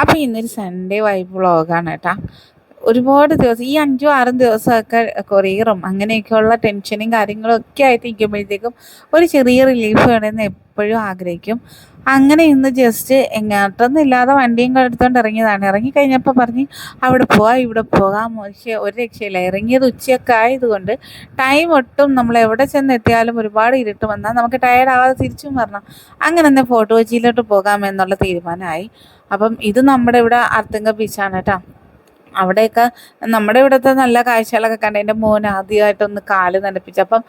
അപ്പോൾ ഇന്നൊരു Sunday vibe വ്ളോഗാണ് കേട്ടോ. ഒരുപാട് ദിവസം ഈ 5-6 ദിവസമൊക്കെ കൊറിയറും അങ്ങനെയൊക്കെയുള്ള ടെൻഷനും കാര്യങ്ങളും ഒക്കെ ആയിട്ട് ഇരിക്കുമ്പോഴത്തേക്കും ഒരു ചെറിയ റിലീഫ് വേണമെന്ന് എപ്പോഴും ആഗ്രഹിക്കും. അങ്ങനെ ഇന്ന് ജസ്റ്റ് എങ്ങോട്ടൊന്നും ഇല്ലാതെ വണ്ടിയും എടുത്തുകൊണ്ട് ഇറങ്ങിയതാണ്. ഇറങ്ങിക്കഴിഞ്ഞപ്പോൾ പറഞ്ഞ് അവിടെ പോവാം ഇവിടെ പോകാം. പക്ഷേ ഒരു രക്ഷയില്ല. ഇറങ്ങിയത് ഉച്ചയൊക്കെ ആയതുകൊണ്ട് ടൈം ഒട്ടും നമ്മൾ എവിടെ ചെന്നെത്തിയാലും ഒരുപാട് ഇരുട്ട് വന്നാൽ നമുക്ക് ടയേർഡാവാതെ തിരിച്ചും വരണം. അങ്ങനെ തന്നെ ഫോർട്ട് കൊച്ചിയിലോട്ട് പോകാമെന്നുള്ള തീരുമാനമായി. അപ്പം ഇത് നമ്മുടെ ഇവിടെ അർത്തുങ്ക ബീച്ചാണ് കേട്ടോ. അവിടെയൊക്കെ നമ്മുടെ ഇവിടുത്തെ നല്ല കാഴ്ചകളൊക്കെ കണ്ട് എൻ്റെ മോൻ ആദ്യമായിട്ടൊന്ന് കാല് നനപ്പിച്ചു. അപ്പം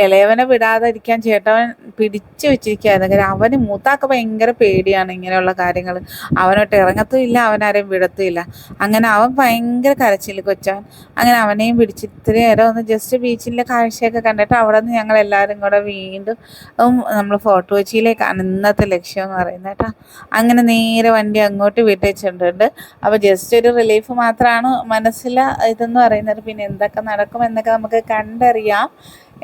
ഇളയവനെ വിടാതിരിക്കാൻ ചേട്ടവൻ പിടിച്ചു വെച്ചിരിക്കുകയായിരുന്നു. കാര്യം അവന് മൂത്താക്ക് ഭയങ്കര പേടിയാണ് ഇങ്ങനെയുള്ള കാര്യങ്ങൾ. അവനോട്ട് ഇറങ്ങത്തുമില്ല, അവനാരെയും വിടത്തുമില്ല. അങ്ങനെ അവൻ ഭയങ്കര കരച്ചിൽ കൊച്ചവൻ. അങ്ങനെ അവനെയും പിടിച്ച് ഇത്തിരി നേരം ഒന്ന് ജസ്റ്റ് ബീച്ചിലെ കാഴ്ചയൊക്കെ കണ്ടിട്ട് അവിടെ നിന്ന് ഞങ്ങൾ എല്ലാവരും കൂടെ വീണ്ടും നമ്മൾ ഫോർട്ട് കൊച്ചിയിലേക്കാണ് ഇന്നത്തെ ലക്ഷ്യം എന്ന് പറയുന്നത് കേട്ടോ. അങ്ങനെ നേരെ വണ്ടി അങ്ങോട്ട് വിട്ടേച്ചിട്ടുണ്ട്. അപ്പോൾ ജസ്റ്റ് ഒരു റിലീഫ് മാത്രമാണ് മനസ്സിൽ ഇതെന്ന് പറയുന്നത്. പിന്നെ എന്തൊക്കെ നടക്കുമെന്നൊക്കെ നമുക്ക് കണ്ടറിയാം.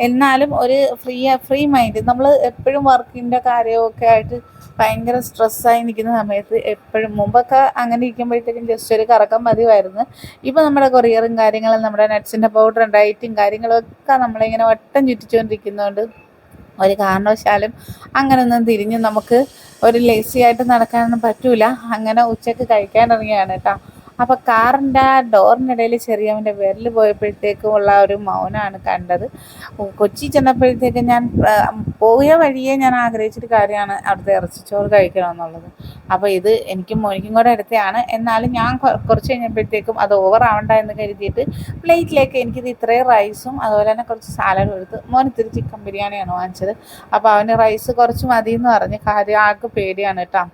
എന്നാലും ഒരു ഫ്രീ മൈൻഡ്. നമ്മൾ എപ്പോഴും വർക്കിൻ്റെ കാര്യമൊക്കെ ആയിട്ട് ഭയങ്കര സ്ട്രെസ്സായി നിൽക്കുന്ന സമയത്ത് എപ്പോഴും മുമ്പൊക്കെ അങ്ങനെ ഇരിക്കുമ്പോഴത്തേക്കും ജസ്റ്റ് ഒരു കറക്കം മതിയായിരുന്നു. ഇപ്പോൾ നമ്മുടെ കൊറിയറും കാര്യങ്ങളും നമ്മുടെ നട്ട്സിൻ്റെ പൗഡറും ഡയറ്റും കാര്യങ്ങളൊക്കെ നമ്മളിങ്ങനെ വട്ടം ചുറ്റിച്ചുകൊണ്ടിരിക്കുന്നതുകൊണ്ട് ഒരു കാരണവശാലും അങ്ങനെയൊന്നും തിരിഞ്ഞ് നമുക്ക് ഒരു ലേസി ആയിട്ട് നടക്കാനൊന്നും പറ്റൂല. അങ്ങനെ ഉച്ചക്ക് കഴിക്കാനിറങ്ങിയാണ് കേട്ടോ. അപ്പോൾ കാറിൻ്റെ ഡോറിനിടയിൽ ചെറിയവൻ്റെ വിരൽ പോയപ്പോഴത്തേക്കും ഉള്ള ഒരു മൗനമാണ് കണ്ടത്. കൊച്ചി ചെന്നപ്പോഴത്തേക്ക് ഞാൻ പോയ വഴിയെ ഞാൻ ആഗ്രഹിച്ചൊരു കാര്യമാണ് അവിടുത്തെ ഇറച്ചിച്ചോറ് കഴിക്കണമെന്നുള്ളത്. അപ്പോൾ ഇത് എനിക്കും മോനിക്കും കൂടെ എടുത്തതാണ്. എന്നാലും ഞാൻ കുറച്ച് കഴിഞ്ഞപ്പോഴത്തേക്കും അത് ഓവർ ആവണ്ട എന്ന് കരുതിയിട്ട് പ്ലേറ്റിലേക്ക് എനിക്കിത് ഇത്രയും റൈസും അതുപോലെ തന്നെ കുറച്ച് സാലഡും എടുത്ത്. മോൻ ഇത്തിരി ചിക്കൻ ബിരിയാണിയാണ് വാങ്ങിച്ചത്. അപ്പോൾ അവന് റൈസ് കുറച്ച് മതി എന്ന് പറഞ്ഞ്. കാര്യം ആൾക്ക് പേടിയാണ് കേട്ടോ.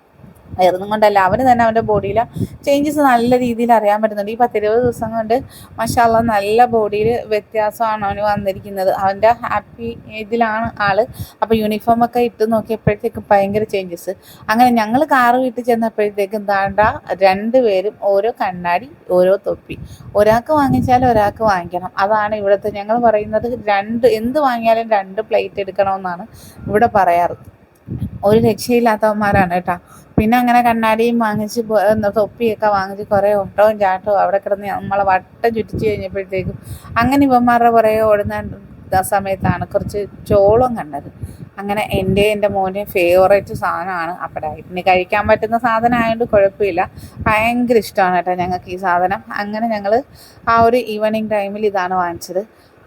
വേറൊന്നും കൊണ്ടല്ല, അവന് തന്നെ അവൻ്റെ ബോഡിയിൽ ചേഞ്ചസ് നല്ല രീതിയിൽ അറിയാൻ പറ്റുന്നുണ്ട്. ഈ 10-20 ദിവസം കൊണ്ട് മാഷാഅല്ലാ നല്ല ബോഡിയിൽ വ്യത്യാസമാണ് അവന് വന്നിരിക്കുന്നത്. അവൻ്റെ ഹാപ്പി ഇതിലാണ് ആൾ. അപ്പോൾ യൂണിഫോമൊക്കെ ഇട്ട് നോക്കിയപ്പോഴത്തേക്കും ഭയങ്കര ചേഞ്ചസ്. അങ്ങനെ ഞങ്ങൾ കാറ് വീട്ടിൽ ചെന്നപ്പോഴത്തേക്കും താണ്ട 2 പേരും ഓരോ കണ്ണാടി ഓരോ തൊപ്പി. ഒരാൾക്ക് വാങ്ങിച്ചാൽ ഒരാൾക്ക് വാങ്ങിക്കണം. അതാണ് ഇവിടുത്തെ ഞങ്ങൾ പറയുന്നത്. എന്ത് വാങ്ങിയാലും 2 പ്ലേറ്റ് എടുക്കണമെന്നാണ് ഇവിടെ പറയാറ്. ഒരു രക്ഷയില്ലാത്തവന്മാരാണ് കേട്ടോ. പിന്നെ അങ്ങനെ കണ്ണാടിയും വാങ്ങിച്ച് തൊപ്പിയൊക്കെ വാങ്ങിച്ച് കുറേ ഓട്ടവും ചാട്ടവും അവിടെ കിടന്ന് നമ്മളെ വട്ടം ചുറ്റിച്ച് കഴിഞ്ഞപ്പോഴത്തേക്കും അങ്ങനെ ഇവന്മാരുടെ പുറകെ ഓടുന്ന സമയത്താണ് കുറച്ച് ചോളം കണ്ടത്. അങ്ങനെ എൻ്റെ മോൻ്റെ ഫേവറേറ്റ് സാധനമാണ്. അപ്പോൾ ഡയറ്റിന് കഴിക്കാൻ പറ്റുന്ന സാധനം ആയതുകൊണ്ട് കുഴപ്പമില്ല. ഭയങ്കര ഇഷ്ടമാണ് കേട്ടോ ഞങ്ങൾക്ക് ഈ സാധനം. അങ്ങനെ ഞങ്ങൾ ആ ഒരു ഈവനിങ് ടൈമിൽ ഇതാണ് വാങ്ങിച്ചത്.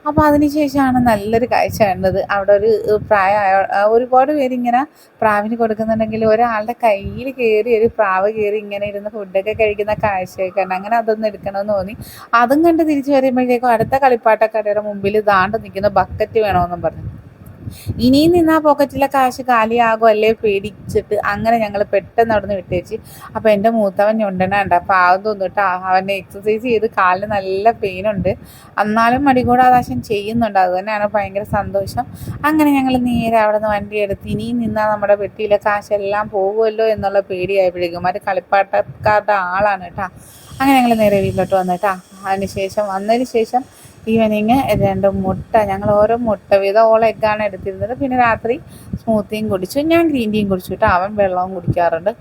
അപ്പോൾ അതിനുശേഷമാണ് നല്ലൊരു കാഴ്ച കണ്ടത്. അവിടെ ഒരു പ്രായമായ ഒരുപാട് പേരിങ്ങനെ പ്രാവിന് കൊടുക്കുന്നുണ്ടെങ്കിൽ ഒരാളുടെ കയ്യിൽ കയറി ഒരു പ്രാവ് കയറി ഇങ്ങനെ ഇരുന്ന് ഫുഡൊക്കെ കഴിക്കുന്ന കാഴ്ചയൊക്കെ ഉണ്ട്. അങ്ങനെ അതൊന്നും എടുക്കണമെന്ന് തോന്നി. അതും കണ്ട് തിരിച്ചു വരുമ്പോഴേക്കും അടുത്ത കളിപ്പാട്ടക്കടയുടെ മുമ്പിൽ ദാണ്ട് നിൽക്കുന്ന ബക്കറ്റ് വേണമെന്നും പറഞ്ഞു. ഇനിയും നിന്നാൽ പോക്കറ്റിലെ കാശ് കാലിയാകും അല്ലേ പേടിച്ചിട്ട് അങ്ങനെ ഞങ്ങൾ പെട്ടെന്ന് അവിടെ നിന്ന് വിട്ടേച്ച്. അപ്പോൾ എൻ്റെ മൂത്തവൻ ഞൊണ്ടനുണ്ട്. അപ്പോൾ ആവും തോന്നിട്ട് അവൻ്റെ എക്സസൈസ് ചെയ്ത് കാലിന് നല്ല പെയിനുണ്ട്. എന്നാലും മടികൂടാതാശം ചെയ്യുന്നുണ്ട്. അത് തന്നെയാണ് ഭയങ്കര സന്തോഷം. അങ്ങനെ ഞങ്ങൾ നേരെ അവിടെ നിന്ന് വണ്ടി എടുത്ത് ഇനിയും നിന്നാൽ നമ്മുടെ പെട്ടിയിലെ കാശെല്ലാം പോകുമല്ലോ എന്നുള്ള പേടിയായപ്പോഴേക്കും മറ്റേ കളിപ്പാട്ടക്കാരുടെ ആളാണ് കേട്ടോ. അങ്ങനെ ഞങ്ങൾ നേരെ വീട്ടിലോട്ട് വന്നിട്ടാ. വന്നതിന് ശേഷം ഈവനിങ് 2 മുട്ട ഞങ്ങൾ ഓരോ മുട്ട വീതം ഓൾ എഗ്ഗാണ് എടുത്തിരുന്നത്. പിന്നെ രാത്രി സ്മൂത്തിയും കുടിച്ചു. ഞാൻ ഗ്രീൻ ടീയും കുടിച്ചു കേട്ടോ. അവൻ വെള്ളവും കുടിക്കാറുണ്ട്.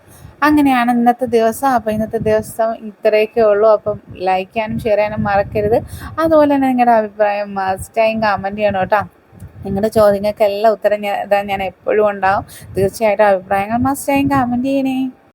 അങ്ങനെയാണ് ഇന്നത്തെ ദിവസം. അപ്പോൾ ഇന്നത്തെ ദിവസം ഇത്രയൊക്കെ ഉള്ളൂ. അപ്പം ലൈക്ക് ചെയ്യാനും ഷെയർ ചെയ്യാനും മറക്കരുത്. അതുപോലെ തന്നെ നിങ്ങളുടെ അഭിപ്രായം മസ്റ്റായും കമൻറ്റ് ചെയ്യണം കേട്ടോ. നിങ്ങളുടെ ചോദ്യങ്ങൾക്കെല്ലാം ഉത്തരം ഞാൻ എപ്പോഴും ഉണ്ടാവും. തീർച്ചയായിട്ടും അഭിപ്രായങ്ങൾ മസ്റ്റായും കമൻറ്റ് ചെയ്യണേ.